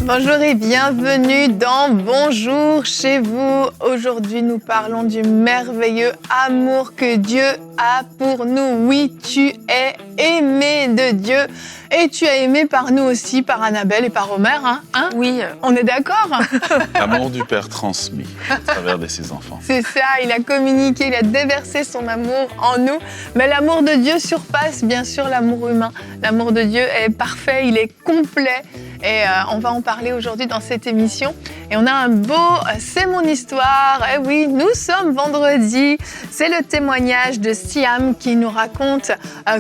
Bonjour et bienvenue dans Bonjour chez vous. Aujourd'hui, nous parlons du merveilleux amour que Dieu a pour nous. Oui, tu es aimé de Dieu et tu es aimé par nous aussi, par Annabelle et par Omer. Hein Oui. On est d'accord? L'amour du Père transmis à travers de ses enfants. C'est ça, il a communiqué, il a déversé son amour en nous. Mais l'amour de Dieu surpasse bien sûr l'amour humain. L'amour de Dieu est parfait, il est complet. Et on va en parler aujourd'hui dans cette émission. Et on a un beau « C'est mon histoire ». Eh oui, nous sommes vendredi. C'est le témoignage de Siam qui nous raconte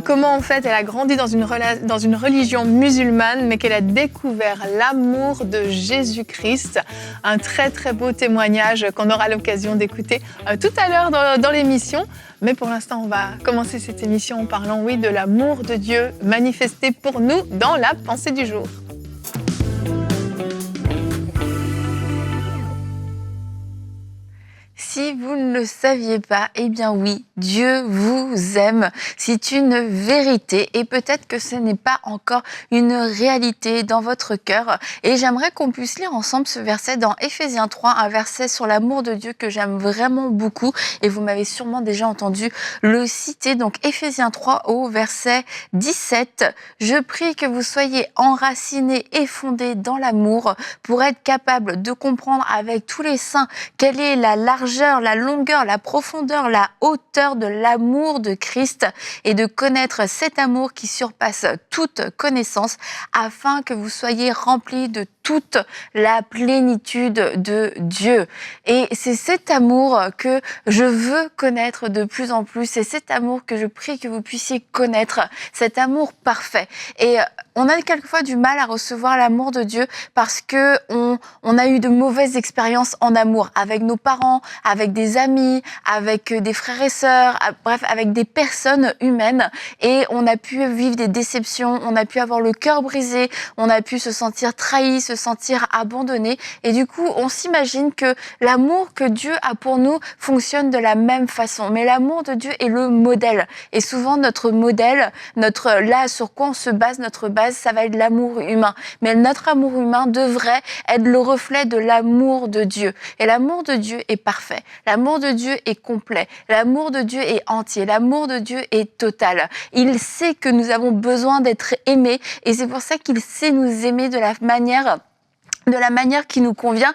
comment en fait elle a grandi dans une religion musulmane, mais qu'elle a découvert l'amour de Jésus-Christ. Un très très beau témoignage qu'on aura l'occasion d'écouter tout à l'heure dans l'émission. Mais pour l'instant, on va commencer cette émission en parlant, oui, de l'amour de Dieu manifesté pour nous dans la pensée du jour. Si vous ne le saviez pas, eh bien oui, Dieu vous aime. C'est une vérité et peut-être que ce n'est pas encore une réalité dans votre cœur. Et j'aimerais qu'on puisse lire ensemble ce verset dans Éphésiens 3, un verset sur l'amour de Dieu que j'aime vraiment beaucoup. Et vous m'avez sûrement déjà entendu le citer. Donc Éphésiens 3 au verset 17. « Je prie que vous soyez enracinés et fondés dans l'amour pour être capables de comprendre avec tous les saints quelle est la largeur, la longueur, la profondeur, la hauteur de l'amour de Christ et de connaître cet amour qui surpasse toute connaissance afin que vous soyez remplis de toute la plénitude de Dieu. » Et c'est cet amour que je veux connaître de plus en plus. C'est cet amour que je prie que vous puissiez connaître, cet amour parfait. Et on a quelquefois du mal à recevoir l'amour de Dieu parce que on a eu de mauvaises expériences en amour avec nos parents, avec des amis, avec des frères et sœurs, bref, avec des personnes humaines. Et on a pu vivre des déceptions, on a pu avoir le cœur brisé, on a pu se sentir trahi, se sentir abandonné. Et du coup, on s'imagine que l'amour que Dieu a pour nous fonctionne de la même façon. Mais l'amour de Dieu est le modèle. Et souvent, notre modèle, là sur quoi on se base, notre base, ça va être l'amour humain. Mais notre amour humain devrait être le reflet de l'amour de Dieu. Et l'amour de Dieu est parfait. L'amour de Dieu est complet. L'amour de Dieu est entier. L'amour de Dieu est total. Il sait que nous avons besoin d'être aimés et c'est pour ça qu'il sait nous aimer de la manière qui nous convient.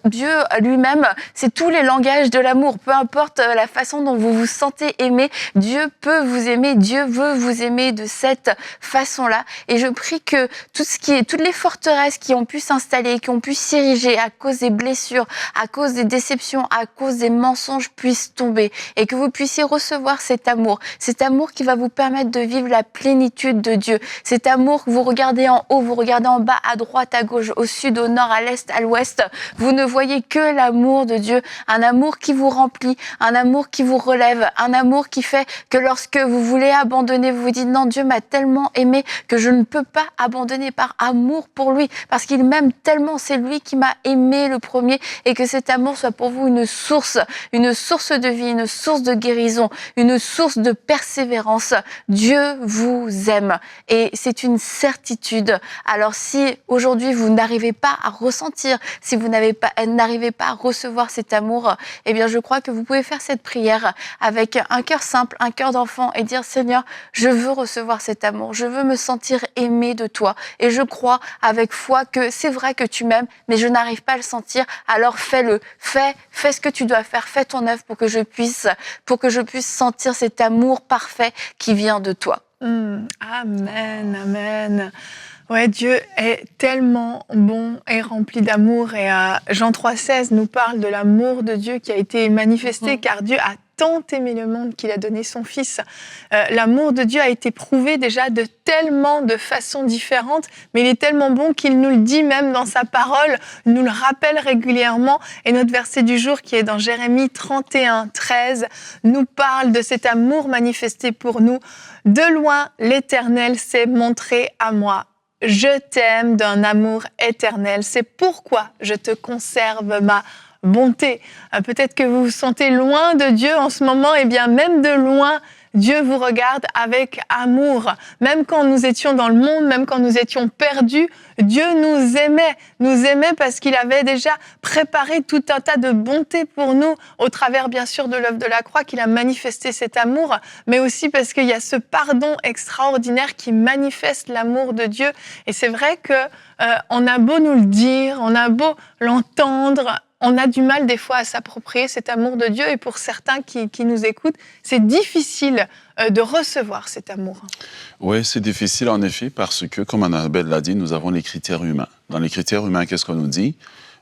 Dieu lui-même, c'est tous les langages de l'amour. Peu importe la façon dont vous vous sentez aimé, Dieu peut vous aimer, Dieu veut vous aimer de cette façon-là. Et je prie que toutes les forteresses qui ont pu s'installer, qui ont pu s'ériger à cause des blessures, à cause des déceptions, à cause des mensonges puissent tomber et que vous puissiez recevoir cet amour qui va vous permettre de vivre la plénitude de Dieu. Cet amour que vous regardez en haut, vous regardez en bas, à droite, à gauche, au sud, au nord, à l'est, à l'ouest, vous ne voyez que l'amour de Dieu, un amour qui vous remplit, un amour qui vous relève, un amour qui fait que lorsque vous voulez abandonner, vous vous dites non, Dieu m'a tellement aimé que je ne peux pas abandonner par amour pour lui, parce qu'il m'aime tellement, c'est lui qui m'a aimé le premier, et que cet amour soit pour vous une source de vie, une source de guérison, une source de persévérance. Dieu vous aime et c'est une certitude. Alors si aujourd'hui vous n'arrivez pas à ressentir, si vous n'arrivez pas à recevoir cet amour, eh bien je crois que vous pouvez faire cette prière avec un cœur simple, un cœur d'enfant et dire Seigneur, je veux recevoir cet amour, je veux me sentir aimé de toi et je crois avec foi que c'est vrai que tu m'aimes, mais je n'arrive pas à le sentir, alors fais-le, fais ce que tu dois faire, fais ton œuvre pour que je puisse sentir cet amour parfait qui vient de toi. Amen, amen. Ouais, Dieu est tellement bon et rempli d'amour. Et Jean 3,16 nous parle de l'amour de Dieu qui a été manifesté, car Dieu a tant aimé le monde qu'il a donné son Fils. L'amour de Dieu a été prouvé déjà de tellement de façons différentes, mais il est tellement bon qu'il nous le dit même dans sa parole, nous le rappelle régulièrement. Et notre verset du jour, qui est dans Jérémie 31, 13, nous parle de cet amour manifesté pour nous. « De loin, l'Éternel s'est montré à moi. Je t'aime d'un amour éternel. C'est pourquoi je te conserve ma bonté. » Peut-être que vous vous sentez loin de Dieu en ce moment, et bien même de loin, Dieu vous regarde avec amour. Même quand nous étions dans le monde, même quand nous étions perdus, Dieu nous aimait parce qu'il avait déjà préparé tout un tas de bontés pour nous, au travers bien sûr de l'œuvre de la croix, qu'il a manifesté cet amour, mais aussi parce qu'il y a ce pardon extraordinaire qui manifeste l'amour de Dieu. Et c'est vrai que on a beau nous le dire, on a beau l'entendre, on a du mal des fois à s'approprier cet amour de Dieu, et pour certains qui nous écoutent, c'est difficile de recevoir cet amour. Oui, c'est difficile en effet parce que, comme Annabelle l'a dit, nous avons les critères humains. Dans les critères humains, qu'est-ce qu'on nous dit?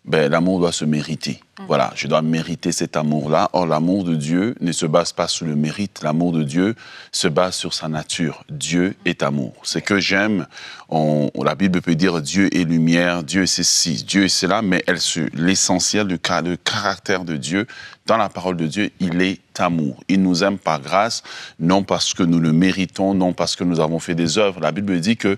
L'amour doit se mériter. Voilà, je dois mériter cet amour-là. Or, l'amour de Dieu ne se base pas sur le mérite. L'amour de Dieu se base sur sa nature. Dieu est amour. Ce que j'aime, la Bible peut dire Dieu est lumière, Dieu est ceci, Dieu est cela, mais l'essentiel du caractère de Dieu, dans la parole de Dieu, il est amour. Il nous aime par grâce, non parce que nous le méritons, non parce que nous avons fait des œuvres. La Bible dit que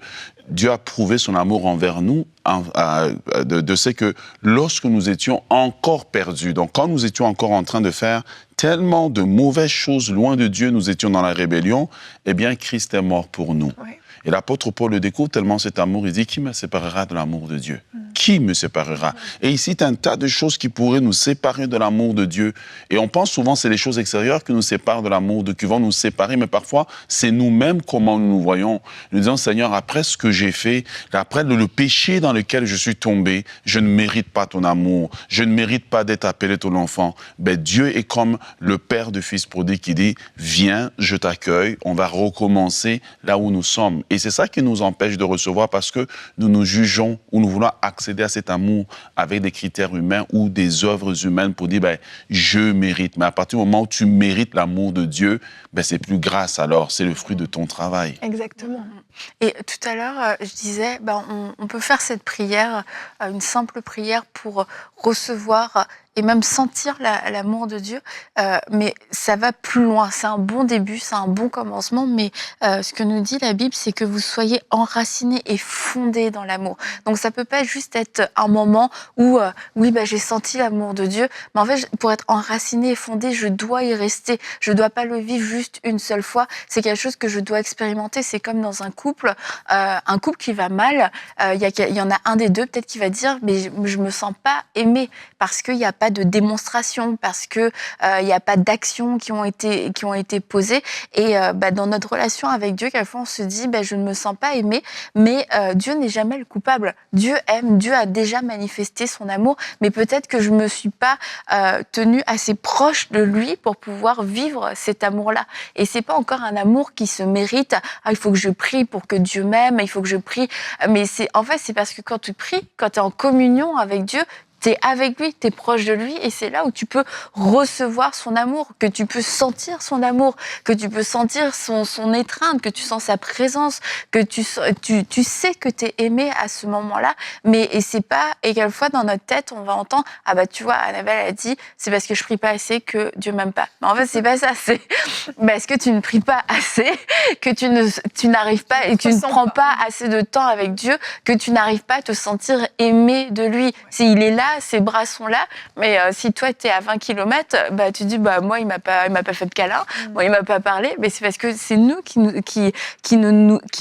Dieu a prouvé son amour envers nous, de ce que lorsque nous étions encore perdus, donc quand nous étions encore en train de faire tellement de mauvaises choses loin de Dieu, nous étions dans la rébellion, eh bien Christ est mort pour nous. Oui. Et l'apôtre Paul le découvre tellement cet amour, il dit, qui me séparera de l'amour de Dieu? Qui me séparera? Et il cite un tas de choses qui pourraient nous séparer de l'amour de Dieu. Et on pense souvent que c'est les choses extérieures qui nous séparent de l'amour de Dieu, qui vont nous séparer, mais parfois, c'est nous-mêmes comment nous nous voyons. Nous disons, Seigneur, après ce que j'ai fait, après le péché dans lequel je suis tombé, je ne mérite pas ton amour, je ne mérite pas d'être appelé ton enfant. Dieu est comme le père de fils prodigue qui dit, viens, je t'accueille, on va recommencer là où nous sommes. Et c'est ça qui nous empêche de recevoir parce que nous nous jugeons ou nous voulons accéder à cet amour avec des critères humains ou des œuvres humaines pour dire je mérite. Mais à partir du moment où tu mérites l'amour de Dieu, c'est plus grâce alors, c'est le fruit de ton travail. Exactement. Et tout à l'heure, je disais, on peut faire cette prière, une simple prière pour recevoir et même sentir l'amour de Dieu, mais ça va plus loin. C'est un bon début, c'est un bon commencement, mais ce que nous dit la Bible, c'est que vous soyez enracinés et fondés dans l'amour. Donc ça peut pas juste être un moment où, j'ai senti l'amour de Dieu, mais en fait, pour être enraciné et fondé, je dois y rester. Je dois pas le vivre juste une seule fois. C'est quelque chose que je dois expérimenter. C'est comme dans un couple qui va mal, il y en a un des deux peut-être qui va dire, mais je me sens pas aimé parce qu'il y a pas de démonstration, parce que il y a pas d'actions qui ont été posées. Et dans notre relation avec Dieu, quelquefois on se dit, je ne me sens pas aimé, mais Dieu n'est jamais le coupable. Dieu aime, Dieu a déjà manifesté son amour, mais peut-être que je me suis pas tenue assez proche de lui pour pouvoir vivre cet amour-là. Et c'est pas encore un amour qui se mérite. Il faut que je prie pour que Dieu m'aime, il faut que je prie. Mais c'est parce que quand tu pries, quand tu es en communion avec Dieu, t'es avec lui, t'es proche de lui, et c'est là où tu peux recevoir son amour, que tu peux sentir son amour, que tu peux sentir son étreinte, que tu sens sa présence, que tu sais que t'es aimé à ce moment-là. Et c'est pas, et quelquefois dans notre tête, on va entendre, tu vois, Annabelle a dit, c'est parce que je prie pas assez que Dieu m'aime pas. Mais en fait, c'est pas ça, c'est parce que tu ne pries pas assez, que tu n'arrives pas, et que tu ne prends pas assez de temps avec Dieu, que tu n'arrives pas à te sentir aimé de lui. Il est là, ses bras sont là, mais si toi tu es à 20 km, tu dis moi il m'a pas fait de câlin, moi il m'a pas parlé, mais c'est parce que c'est nous qui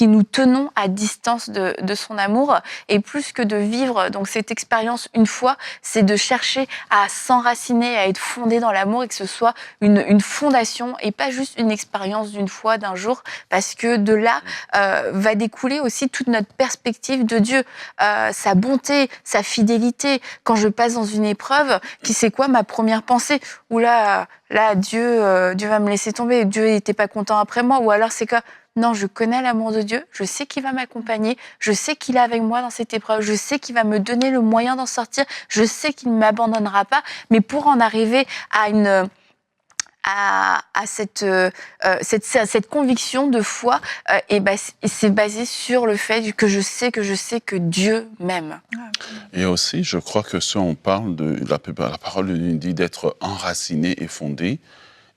nous tenons à distance de son amour. Et plus que de vivre donc cette expérience une fois, c'est de chercher à s'enraciner, à être fondé dans l'amour, et que ce soit une fondation et pas juste une expérience d'une fois, d'un jour, parce que de là va découler aussi toute notre perspective de Dieu, sa bonté, sa fidélité. Quand je passe dans une épreuve, c'est quoi ma première pensée? Là, Dieu va me laisser tomber, Dieu n'était pas content après moi, ou alors c'est quoi? Non, je connais l'amour de Dieu, je sais qu'il va m'accompagner, je sais qu'il est avec moi dans cette épreuve, je sais qu'il va me donner le moyen d'en sortir, je sais qu'il ne m'abandonnera pas, mais pour en arriver à cette conviction de foi, c'est basé sur le fait que je sais que Dieu m'aime. Et aussi, je crois que si on parle de la parole de Dieu dit d'être enraciné et fondé,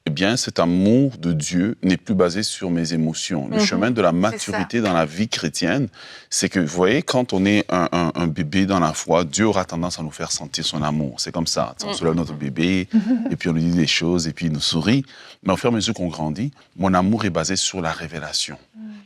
eh bien, cet amour de Dieu n'est plus basé sur mes émotions. Le chemin de la maturité dans la vie chrétienne, c'est que, vous voyez, quand on est un bébé dans la foi, Dieu aura tendance à nous faire sentir son amour. C'est comme ça. On se lève notre bébé, et puis on lui dit des choses, et puis il nous sourit. Mais au fur et à mesure qu'on grandit, mon amour est basé sur la révélation.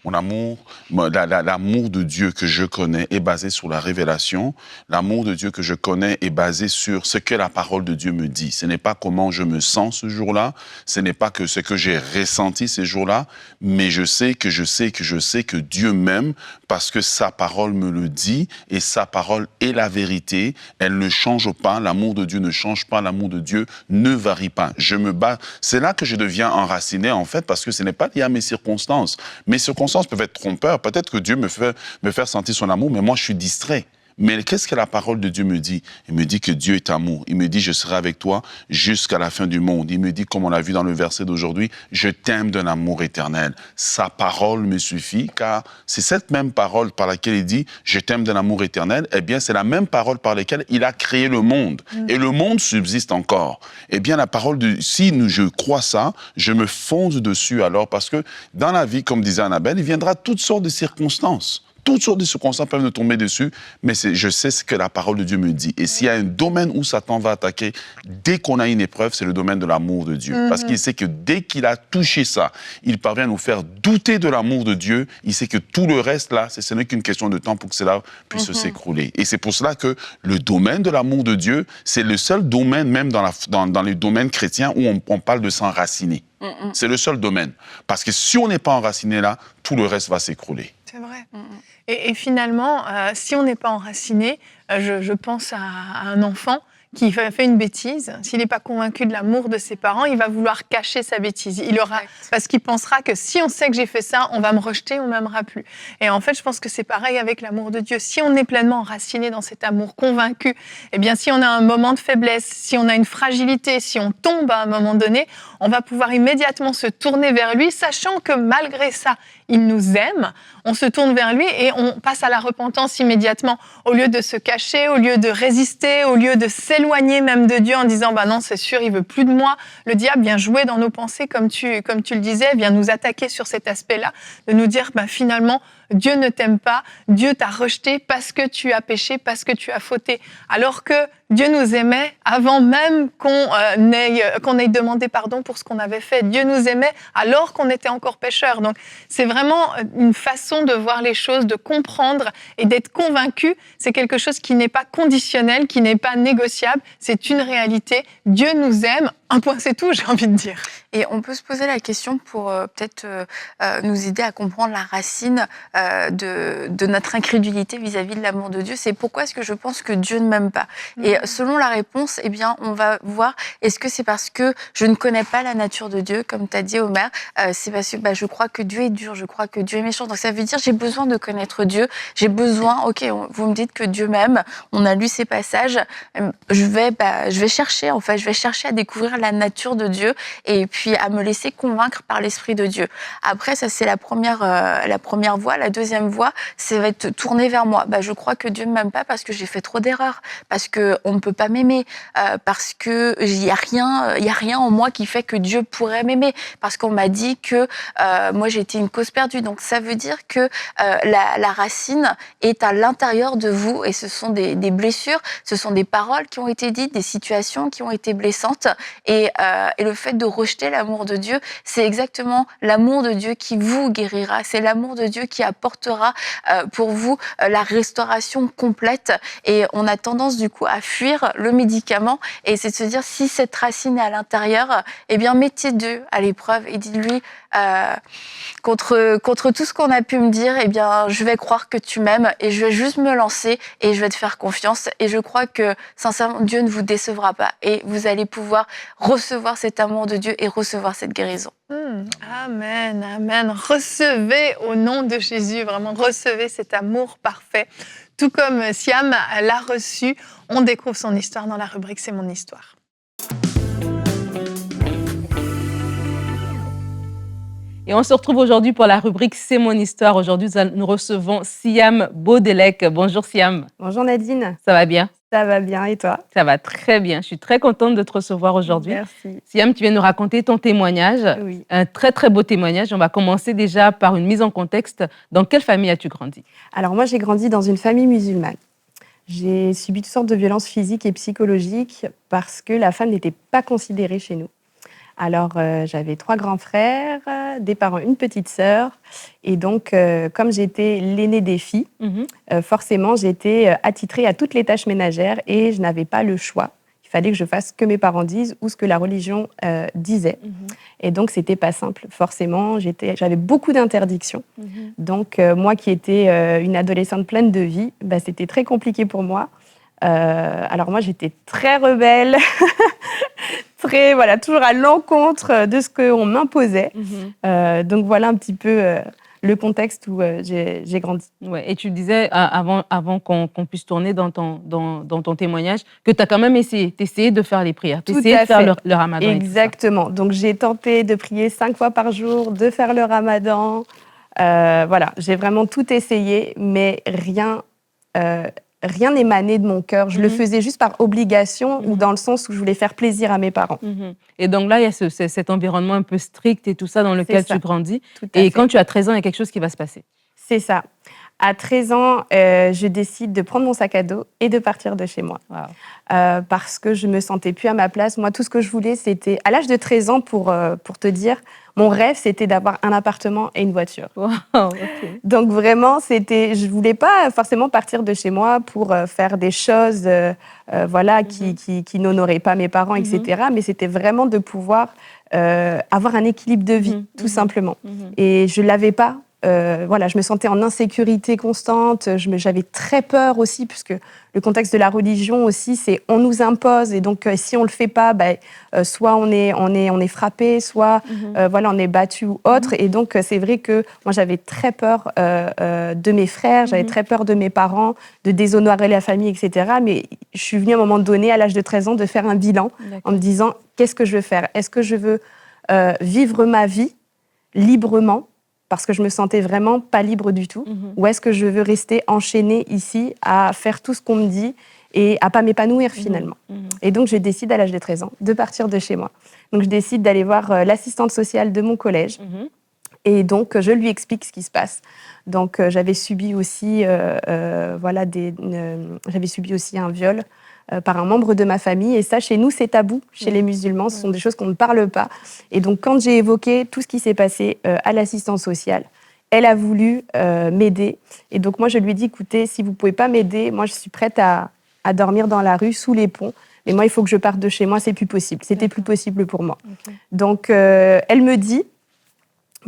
Mon amour, l'amour de Dieu que je connais est basé sur la révélation. L'amour de Dieu que je connais est basé sur ce que la parole de Dieu me dit. Ce n'est pas comment je me sens ce jour-là, ce n'est pas que ce que j'ai ressenti ces jours-là, mais je sais que Dieu m'aime parce que sa parole me le dit et sa parole est la vérité. Elle ne change pas, l'amour de Dieu ne change pas, l'amour de Dieu ne varie pas. Je me bats. C'est là que je deviens enraciné, en fait, parce que ce n'est pas lié à mes circonstances. Mes circonstances peuvent être trompeurs. Peut-être que Dieu me fait sentir son amour, mais moi, je suis distrait. Mais qu'est-ce que la parole de Dieu me dit? Il me dit que Dieu est amour. Il me dit, je serai avec toi jusqu'à la fin du monde. Il me dit, comme on l'a vu dans le verset d'aujourd'hui, je t'aime d'un amour éternel. Sa parole me suffit, car c'est cette même parole par laquelle il dit, je t'aime d'un amour éternel. Eh bien, c'est la même parole par laquelle il a créé le monde. Et le monde subsiste encore. Eh bien, la parole de, si je crois ça, je me fonde dessus alors, parce que dans la vie, comme disait Annabelle, il viendra toutes sortes de circonstances. Toutes sortes de circonstances peuvent nous tomber dessus, mais je sais ce que la parole de Dieu me dit. Et s'il y a un domaine où Satan va attaquer, dès qu'on a une épreuve, c'est le domaine de l'amour de Dieu. Parce qu'il sait que dès qu'il a touché ça, il parvient à nous faire douter de l'amour de Dieu. Il sait que tout le reste, là, ce n'est qu'une question de temps pour que cela puisse s'écrouler. Et c'est pour cela que le domaine de l'amour de Dieu, c'est le seul domaine, même dans les domaines chrétiens, où on parle de s'enraciner. C'est le seul domaine. Parce que si on n'est pas enraciné là, tout le reste va s'écrouler. C'est vrai. Et finalement, si on n'est pas enraciné, je pense à un enfant qui fait une bêtise. S'il n'est pas convaincu de l'amour de ses parents, il va vouloir cacher sa bêtise. Parce qu'il pensera que si on sait que j'ai fait ça, on va me rejeter, on ne m'aimera plus. Et en fait, je pense que c'est pareil avec l'amour de Dieu. Si on est pleinement enraciné dans cet amour, convaincu, eh bien, si on a un moment de faiblesse, si on a une fragilité, si on tombe à un moment donné, on va pouvoir immédiatement se tourner vers lui, sachant que malgré ça, il nous aime. On se tourne vers lui et on passe à la repentance immédiatement. Au lieu de se cacher, au lieu de résister, au lieu de s'éloigner même de Dieu en disant « bah non, c'est sûr, il veut plus de moi », le diable vient jouer dans nos pensées, comme tu le disais, vient nous attaquer sur cet aspect-là, de nous dire bah, finalement, Dieu ne t'aime pas, Dieu t'a rejeté parce que tu as péché, parce que tu as fauté. Alors que Dieu nous aimait avant même qu'on ait demandé pardon pour ce qu'on avait fait. Dieu nous aimait alors qu'on était encore pécheurs. Donc c'est vraiment une façon de voir les choses, de comprendre et d'être convaincu. C'est quelque chose qui n'est pas conditionnel, qui n'est pas négociable. C'est une réalité. Dieu nous aime. Un point, c'est tout, j'ai envie de dire. Et on peut se poser la question pour peut-être nous aider à comprendre la racine de notre incrédulité vis-à-vis de l'amour de Dieu. C'est pourquoi est-ce que je pense que Dieu ne m'aime pas? Et selon la réponse, eh bien, on va voir, est-ce que c'est parce que je ne connais pas la nature de Dieu, comme tu as dit, Omer, c'est parce que je crois que Dieu est dur, je crois que Dieu est méchant. Donc ça veut dire j'ai besoin de connaître Dieu, j'ai besoin, ok, vous me dites que Dieu m'aime, on a lu ces passages, je vais chercher, en fait, je vais chercher à découvrir la nature de Dieu et puis à me laisser convaincre par l'Esprit de Dieu. Après, ça c'est la première voie. La deuxième voie, c'est va être tourner vers moi. Je crois que Dieu ne m'aime pas parce que j'ai fait trop d'erreurs, parce qu'on ne peut pas m'aimer, parce qu'il n'y a rien en moi qui fait que Dieu pourrait m'aimer, parce qu'on m'a dit que moi j'étais une cause perdue. Donc ça veut dire que la racine est à l'intérieur de vous et ce sont des blessures, ce sont des paroles qui ont été dites, des situations qui ont été blessantes et le fait de rejeter l'amour de Dieu, c'est exactement l'amour de Dieu qui vous guérira, c'est l'amour de Dieu qui apportera pour vous la restauration complète et on a tendance du coup à fuir le médicament et c'est de se dire si cette racine est à l'intérieur, eh bien mettez Dieu à l'épreuve et dites-lui contre tout ce qu'on a pu me dire, eh bien je vais croire que tu m'aimes et je vais juste me lancer et je vais te faire confiance et je crois que sincèrement Dieu ne vous décevra pas et vous allez pouvoir recevoir cet amour de Dieu et recevoir cette guérison. Amen, amen. Recevez au nom de Jésus, vraiment recevez cet amour parfait. Tout comme Siam l'a reçu, on découvre son histoire dans la rubrique C'est mon histoire. Et on se retrouve aujourd'hui pour la rubrique C'est mon histoire. Aujourd'hui, nous recevons Siam Baudelec. Bonjour Siam. Bonjour Nadine. Ça va bien? Ça va bien et toi? Ça va très bien. Je suis très contente de te recevoir aujourd'hui. Merci. Siam, tu viens nous raconter ton témoignage, Oui. un très très beau témoignage. On va commencer déjà par une mise en contexte. Dans quelle famille as-tu grandi? Alors moi, j'ai grandi dans une famille musulmane. J'ai subi toutes sortes de violences physiques et psychologiques parce que la femme n'était pas considérée chez nous. Alors, j'avais 3 grands frères, des parents, une petite sœur. Et donc, comme j'étais l'aînée des filles, forcément, j'étais attitrée à toutes les tâches ménagères et je n'avais pas le choix. Il fallait que je fasse ce que mes parents disent ou ce que la religion disait. Et donc, c'était pas simple. Forcément, j'avais beaucoup d'interdictions. Donc, moi qui étais une adolescente pleine de vie, bah, c'était très compliqué pour moi. Alors moi, j'étais très rebelle, toujours à l'encontre de ce qu'on m'imposait. Donc voilà un petit peu le contexte où j'ai grandi. Ouais, et tu disais, avant qu'on puisse tourner dans ton témoignage, que tu as quand même essayé de faire les prières, tu essayé de faire le ramadan. Exactement. Donc j'ai tenté de prier 5 fois par jour, de faire le ramadan. Voilà, j'ai vraiment tout essayé, mais rien n'émanait de mon cœur. Je le faisais juste par obligation ou dans le sens où je voulais faire plaisir à mes parents. Et donc là, il y a cet environnement un peu strict et tout ça dans lequel tu grandis. Et quand tu as 13 ans, il y a quelque chose qui va se passer. C'est ça. À 13 ans, je décide de prendre mon sac à dos et de partir de chez moi. Wow. Parce que je ne me sentais plus à ma place. Moi, tout ce que je voulais, c'était... À l'âge de 13 ans, pour te dire, mon rêve, c'était d'avoir un appartement et une voiture. Wow, okay. Donc vraiment, je ne voulais pas forcément partir de chez moi pour faire des choses qui n'honoraient pas mes parents, etc. Mais c'était vraiment de pouvoir avoir un équilibre de vie, tout simplement. Et je ne l'avais pas. Je me sentais en insécurité constante, j'avais très peur aussi, puisque le contexte de la religion aussi, c'est on nous impose, et donc si on le fait pas, soit on est frappé, soit on est battu ou autre. Et donc c'est vrai que moi j'avais très peur de mes frères, j'avais très peur de mes parents, de déshonorer la famille, etc. Mais je suis venue à un moment donné, à l'âge de 13 ans, de faire un bilan en me disant qu'est-ce que je veux faire? Est-ce que je veux vivre ma vie librement? Parce que je me sentais vraiment pas libre du tout. Ou est-ce que je veux rester enchaînée ici à faire tout ce qu'on me dit et à pas m'épanouir finalement? Et donc, je décide à l'âge de 13 ans de partir de chez moi. Donc, je décide d'aller voir l'assistante sociale de mon collège. Et donc, je lui explique ce qui se passe. Donc, j'avais subi aussi, j'avais subi aussi un viol par un membre de ma famille. Et ça, chez nous, c'est tabou. Chez les musulmans, ce sont des choses qu'on ne parle pas. Et donc, quand j'ai évoqué tout ce qui s'est passé à l'assistance sociale, elle a voulu m'aider. Et donc, moi, je lui ai dit, écoutez, si vous ne pouvez pas m'aider, moi, je suis prête à dormir dans la rue, sous les ponts. Mais moi, il faut que je parte de chez moi, c'est plus possible. C'était plus possible pour moi. Donc, elle me dit,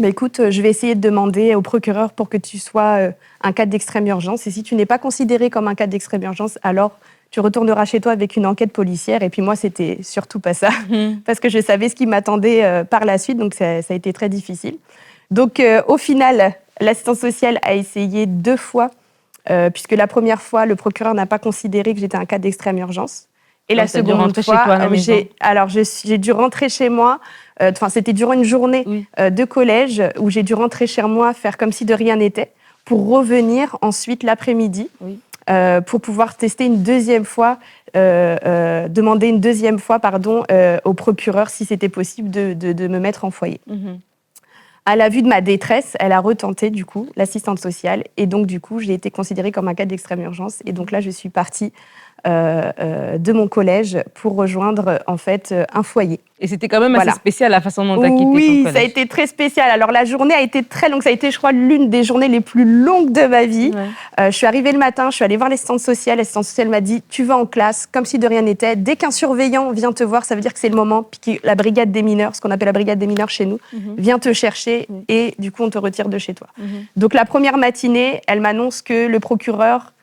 écoute, je vais essayer de demander au procureur pour que tu sois un cas d'extrême urgence. Et si tu n'es pas considéré comme un cas d'extrême urgence, alors tu retourneras chez toi avec une enquête policière. Et puis moi, c'était surtout pas ça, parce que je savais ce qui m'attendait par la suite. Donc, ça a été très difficile. Donc, au final, l'assistance sociale a essayé 2 fois, puisque la première fois, le procureur n'a pas considéré que j'étais un cas d'extrême urgence. Et la seconde fois, j'ai dû rentrer chez moi. C'était durant une journée de collège où j'ai dû rentrer chez moi, faire comme si de rien n'était, pour revenir ensuite l'après-midi. Pour pouvoir tester une deuxième fois, demander une deuxième fois, au procureur si c'était possible de me mettre en foyer. À la vue de ma détresse, elle a retenté du coup l'assistante sociale et donc du coup j'ai été considérée comme un cas d'extrême urgence et donc là je suis partie de mon collège pour rejoindre en fait un foyer. Et c'était quand même assez spécial la façon dont tu as quitté ton collège. Oui, ça a été très spécial. Alors la journée a été très longue, ça a été je crois l'une des journées les plus longues de ma vie. Je suis arrivée le matin, je suis allée voir l'assistante sociale m'a dit tu vas en classe comme si de rien n'était. Dès qu'un surveillant vient te voir, ça veut dire que c'est le moment, puis la brigade des mineurs, ce qu'on appelle la brigade des mineurs chez nous, vient te chercher et du coup on te retire de chez toi. Donc la première matinée, elle m'annonce que le procureur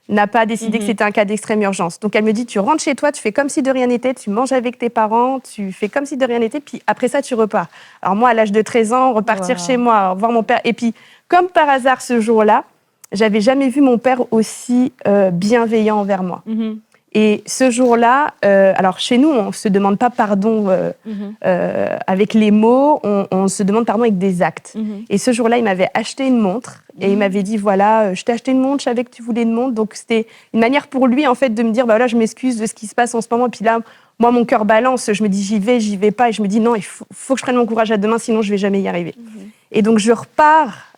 n'a pas décidé que c'était un cas d'extrême urgence. Donc elle me dit, tu rentres chez toi, tu fais comme si de rien n'était, tu manges avec tes parents, tu fais comme si de rien n'était, puis après ça, tu repars. Alors moi, à l'âge de 13 ans, repartir chez moi, voir mon père. Et puis, comme par hasard, ce jour-là, j'avais jamais vu mon père aussi bienveillant envers moi. Et ce jour-là, alors chez nous, on ne se demande pas pardon avec les mots, on se demande pardon avec des actes. Et ce jour-là, il m'avait acheté une montre et il m'avait dit, voilà, je t'ai acheté une montre, je savais que tu voulais une montre. Donc c'était une manière pour lui, en fait, de me dire, bah voilà, je m'excuse de ce qui se passe en ce moment. Et puis là, moi, mon cœur balance, je me dis, j'y vais pas. Et je me dis, non, il faut que je prenne mon courage à deux mains, sinon je ne vais jamais y arriver. Et donc, je repars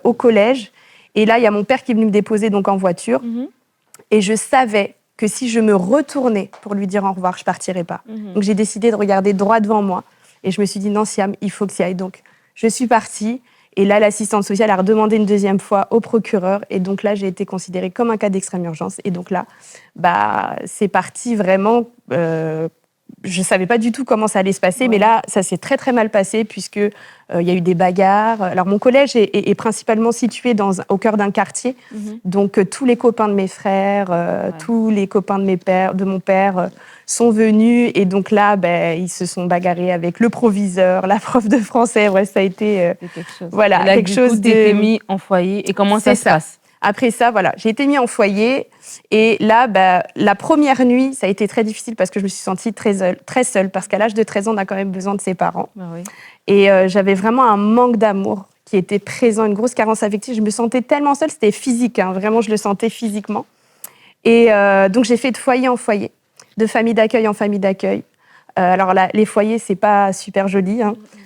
au collège. Et là, il y a mon père qui est venu me déposer donc, en voiture. Et je savais que si je me retournais pour lui dire au revoir, je ne partirais pas. Donc, j'ai décidé de regarder droit devant moi. Et je me suis dit, non, Siam, il faut que tu y ailles. Donc, je suis partie. Et là, l'assistante sociale a redemandé une deuxième fois au procureur. Et donc là, j'ai été considérée comme un cas d'extrême urgence. Et donc là, c'est parti vraiment... je ne savais pas du tout comment ça allait se passer, mais là, ça s'est très, très mal passé puisque il y a eu des bagarres. Alors, mon collège est principalement situé au cœur d'un quartier. Donc, tous les copains de mes frères, tous les copains de mon père sont venus. Et donc là, ils se sont bagarrés avec le proviseur, la prof de français. Ouais, ça a été quelque chose. Voilà, là, quelque chose de... été mis en foyer. Et comment ça se passe? Après ça, voilà, j'ai été mis en foyer. Et là, la première nuit, ça a été très difficile parce que je me suis sentie très seule. Parce qu'à l'âge de 13 ans, on a quand même besoin de ses parents. Oui. Et j'avais vraiment un manque d'amour qui était présent, une grosse carence affective. Je me sentais tellement seule, c'était physique. Vraiment, je le sentais physiquement. Et donc, j'ai fait de foyer en foyer, de famille d'accueil en famille d'accueil. Alors là, les foyers, c'est pas super joli.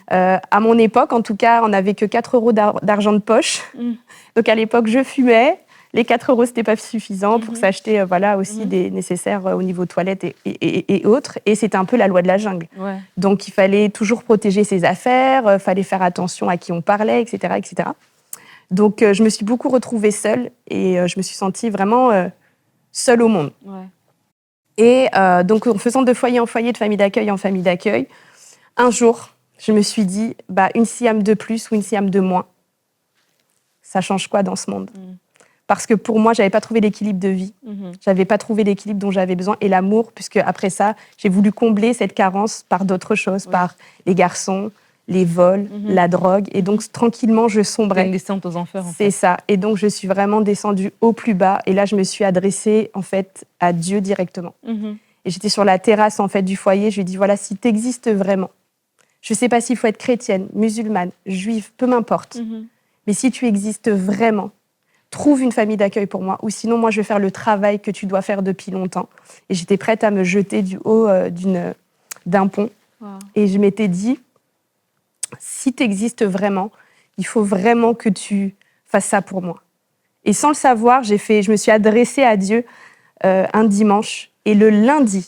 À mon époque, en tout cas, on n'avait que 4 € d'argent de poche. Donc, à l'époque, je fumais. Les 4 €, ce n'était pas suffisant pour s'acheter aussi des nécessaires au niveau toilettes et autres. Et c'était un peu la loi de la jungle. Ouais. Donc, il fallait toujours protéger ses affaires, il fallait faire attention à qui on parlait, etc. etc. Donc, je me suis beaucoup retrouvée seule et je me suis sentie vraiment seule au monde. Ouais. Et donc, en faisant de foyer en foyer, de famille d'accueil en famille d'accueil, un jour, je me suis dit, une Siam de plus ou une Siam de moins, ça change quoi dans ce monde ? Parce que pour moi, je n'avais pas trouvé l'équilibre de vie. Je n'avais pas trouvé l'équilibre dont j'avais besoin et l'amour, puisque après ça, j'ai voulu combler cette carence par d'autres choses, par les garçons, les vols, la drogue. Et donc, tranquillement, je sombrais. Une descente aux enfers, en fait. C'est ça. Et donc, je suis vraiment descendue au plus bas. Et là, je me suis adressée, en fait, à Dieu directement. Et j'étais sur la terrasse, en fait, du foyer. Je lui ai dit, voilà, si tu existes vraiment, je ne sais pas s'il faut être chrétienne, musulmane, juive, peu m'importe. Mais si tu existes vraiment, trouve une famille d'accueil pour moi, ou sinon, moi, je vais faire le travail que tu dois faire depuis longtemps. Et j'étais prête à me jeter du haut d'un pont. Wow. Et je m'étais dit, si tu existes vraiment, il faut vraiment que tu fasses ça pour moi. Et sans le savoir, je me suis adressée à Dieu un dimanche. Et le lundi,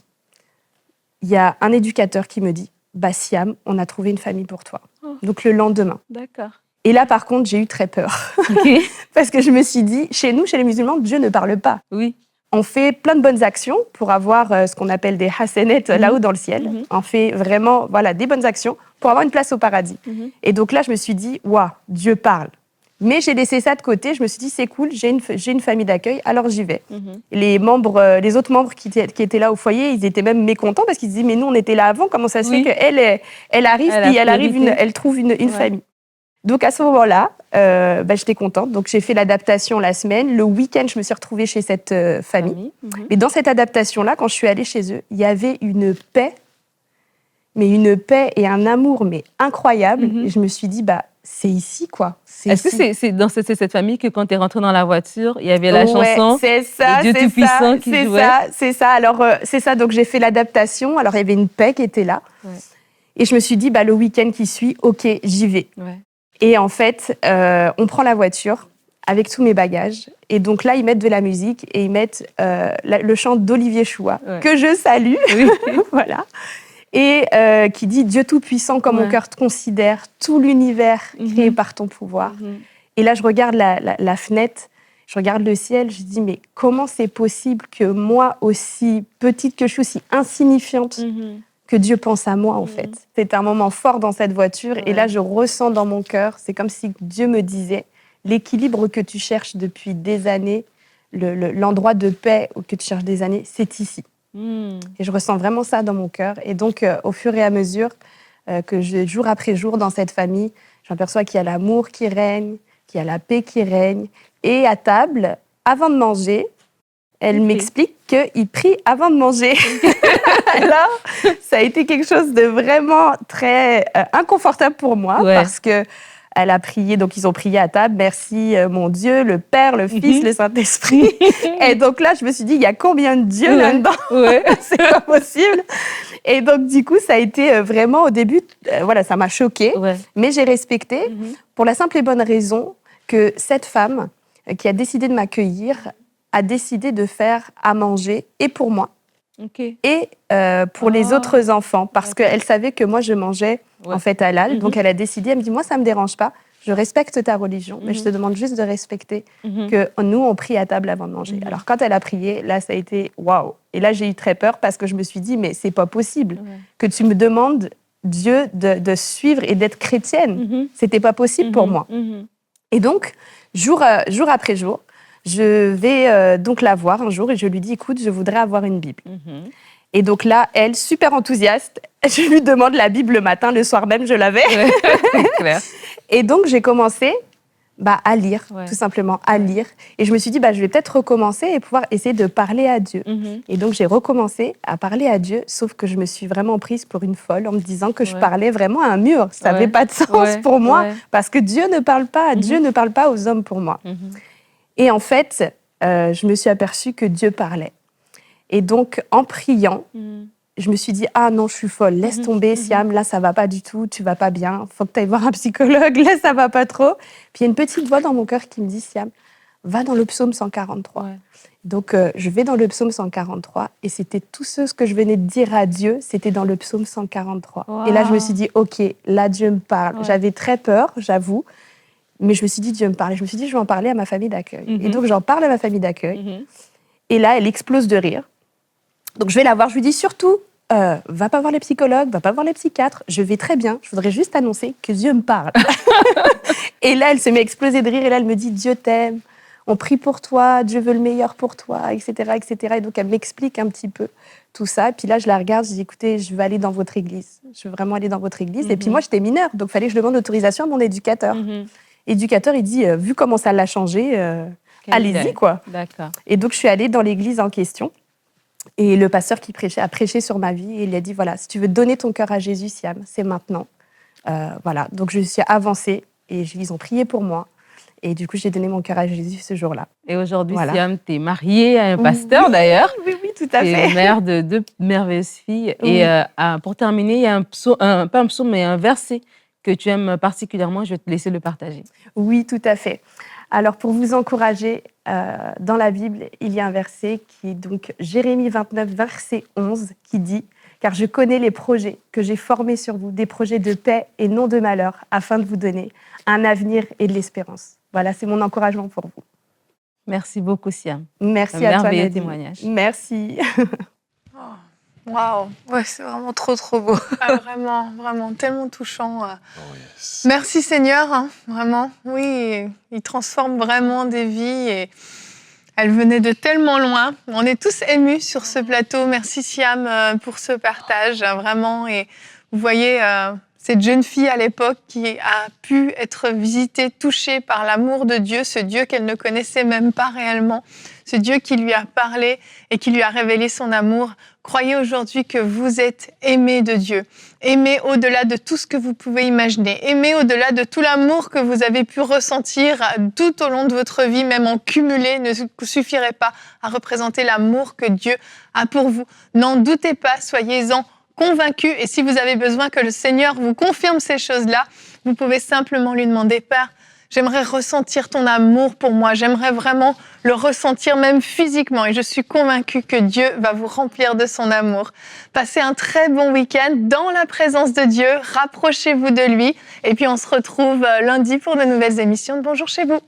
il y a un éducateur qui me dit, Siam, on a trouvé une famille pour toi. Donc le lendemain. D'accord. Et là, par contre, j'ai eu très peur. Okay. Parce que je me suis dit, chez nous, chez les musulmans, Dieu ne parle pas. Oui. On fait plein de bonnes actions pour avoir ce qu'on appelle des hasanettes là-haut dans le ciel. On fait vraiment des bonnes actions pour avoir une place au paradis. Et donc là, je me suis dit, waouh, Dieu parle. Mais j'ai laissé ça de côté. Je me suis dit, c'est cool, j'ai une famille d'accueil, alors j'y vais. Les autres membres qui étaient là au foyer, ils étaient même mécontents parce qu'ils se disaient, mais nous, on était là avant, comment ça se fait qu'elle arrive, puis elle trouve une famille. Donc, à ce moment-là, j'étais contente. Donc, j'ai fait l'adaptation la semaine. Le week-end, je me suis retrouvée chez cette famille. Mais dans cette adaptation-là, quand je suis allée chez eux, il y avait une paix et un amour incroyable. Et je me suis dit, c'est ici, quoi. Est-ce que c'est dans cette famille que quand tu es rentrée dans la voiture, il y avait la chanson c'est ça, Dieu Tout-Puissant qui jouait? C'est ça. Alors, c'est ça. Donc, j'ai fait l'adaptation. Alors, il y avait une paix qui était là. Ouais. Et je me suis dit, le week-end qui suit, OK, j'y vais. Ouais. Et en fait, on prend la voiture avec tous mes bagages. Et donc là, ils mettent de la musique et ils mettent le chant d'Olivier Choua, que je salue. Oui. Voilà. Et qui dit « Dieu Tout-Puissant, comme mon cœur te considère, tout l'univers créé par ton pouvoir. » Et là, je regarde la fenêtre, je regarde le ciel, je dis « Mais comment c'est possible que moi, aussi petite que je suis, aussi insignifiante, que Dieu pense à moi, en fait. » C'était un moment fort dans cette voiture. Et là, je ressens dans mon cœur, c'est comme si Dieu me disait, l'équilibre que tu cherches depuis des années, l'endroit de paix que tu cherches des années, c'est ici. Et je ressens vraiment ça dans mon cœur. Et donc, au fur et à mesure que jour après jour, dans cette famille, j'aperçois qu'il y a l'amour qui règne, qu'il y a la paix qui règne. Et à table, avant de manger, Elle m'explique qu'il prie avant de manger. Alors, ça a été quelque chose de vraiment très inconfortable pour moi parce que elle a prié, donc ils ont prié à table. Merci mon Dieu, le Père, le Fils, le Saint-Esprit. Et donc là, je me suis dit, il y a combien de dieux là-dedans? C'est pas possible. Et donc du coup, ça a été vraiment au début, voilà, ça m'a choquée, mais j'ai respecté pour la simple et bonne raison que cette femme qui a décidé de m'accueillir a décidé de faire à manger et pour moi et pour les autres enfants parce qu'elle savait que moi je mangeais en fait halal. Donc elle a décidé, elle me dit moi ça me dérange pas, je respecte ta religion, mais je te demande juste de respecter que nous on prie à table avant de manger. Alors quand elle a prié, là ça a été waouh. Et là j'ai eu très peur parce que je me suis dit mais c'est pas possible que tu me demandes Dieu de suivre et d'être chrétienne. C'était pas possible pour moi. Et donc jour après jour, je vais donc la voir un jour et je lui dis, écoute, je voudrais avoir une Bible. Et donc là, elle, super enthousiaste, je lui demande la Bible le matin, le soir même, je l'avais. Et donc, j'ai commencé à lire, tout simplement, à lire. Et je me suis dit, je vais peut-être recommencer et pouvoir essayer de parler à Dieu. Et donc, j'ai recommencé à parler à Dieu, sauf que je me suis vraiment prise pour une folle en me disant que je parlais vraiment à un mur. Ça n'avait pas de sens pour moi, parce que Dieu ne parle pas, Dieu ne parle pas aux hommes pour moi. Et en fait, je me suis aperçue que Dieu parlait. Et donc, en priant, je me suis dit, ah non, je suis folle, laisse tomber, Siam, là, ça va pas du tout, tu vas pas bien, faut que tu ailles voir un psychologue, là, ça va pas trop. Puis il y a une petite voix dans mon cœur qui me dit, Siam, va dans le psaume 143. Donc, je vais dans le psaume 143, et c'était tout ce que je venais de dire à Dieu, c'était dans le psaume 143. Et là, je me suis dit, ok, là, Dieu me parle. J'avais très peur, j'avoue. Mais je me suis dit, Dieu me parle. Et je me suis dit, je vais en parler à ma famille d'accueil. Et donc, j'en parle à ma famille d'accueil. Et là, elle explose de rire. Donc, je vais la voir. Je lui dis, surtout, va pas voir les psychologues, va pas voir les psychiatres. Je vais très bien. Je voudrais juste annoncer que Dieu me parle. Et là, elle se met à exploser de rire. Et là, elle me dit, Dieu t'aime. On prie pour toi. Dieu veut le meilleur pour toi, etc., etc. Et donc, elle m'explique un petit peu tout ça. Et puis là, je la regarde. Je dis, écoutez, je veux aller dans votre église. Je veux vraiment aller dans votre église. Et puis moi, j'étais mineure. Donc, il fallait que je demande l'autorisation à mon éducateur. L'éducateur, il dit, vu comment ça l'a changé, allez-y, quoi. D'accord. Et donc, je suis allée dans l'église en question. Et le pasteur qui prêchait a prêché sur ma vie. Et il a dit, voilà, si tu veux donner ton cœur à Jésus, Siam, c'est maintenant. Voilà. Donc, je suis avancée et ils ont prié pour moi. Et du coup, j'ai donné mon cœur à Jésus ce jour-là. Et aujourd'hui, Siam, tu es mariée à un pasteur, d'ailleurs. Oui, tout à fait. Tu es mère de 2 merveilleuses filles. Et pour terminer, il y a pas un psaume, mais un verset que tu aimes particulièrement. Je vais te laisser le partager. Oui, tout à fait. Alors, pour vous encourager, dans la Bible, il y a un verset qui est donc Jérémie 29, verset 11, qui dit « Car je connais les projets que j'ai formés sur vous, des projets de paix et non de malheur, afin de vous donner un avenir et de l'espérance. » Voilà, c'est mon encouragement pour vous. Merci beaucoup, Siam. Merci à toi, merveilleux Nadine. témoignage. Merci. Waouh! Ouais, c'est vraiment trop, trop beau. Ah, vraiment, vraiment, tellement touchant. Merci Seigneur, hein, vraiment. Oui, il transforme vraiment des vies et elle venait de tellement loin. On est tous émus sur ce plateau. Merci Siam pour ce partage, vraiment. Et vous voyez cette jeune fille à l'époque qui a pu être visitée, touchée par l'amour de Dieu, ce Dieu qu'elle ne connaissait même pas réellement, ce Dieu qui lui a parlé et qui lui a révélé son amour. Croyez aujourd'hui que vous êtes aimé de Dieu, aimé au-delà de tout ce que vous pouvez imaginer, aimé au-delà de tout l'amour que vous avez pu ressentir tout au long de votre vie, même en cumulé, ne suffirait pas à représenter l'amour que Dieu a pour vous. N'en doutez pas, soyez-en convaincus. Et si vous avez besoin que le Seigneur vous confirme ces choses-là, vous pouvez simplement lui demander, Père, j'aimerais ressentir ton amour pour moi. J'aimerais vraiment le ressentir même physiquement. Et je suis convaincue que Dieu va vous remplir de son amour. Passez un très bon week-end dans la présence de Dieu. Rapprochez-vous de lui. Et puis on se retrouve lundi pour de nouvelles émissions de Bonjour chez vous.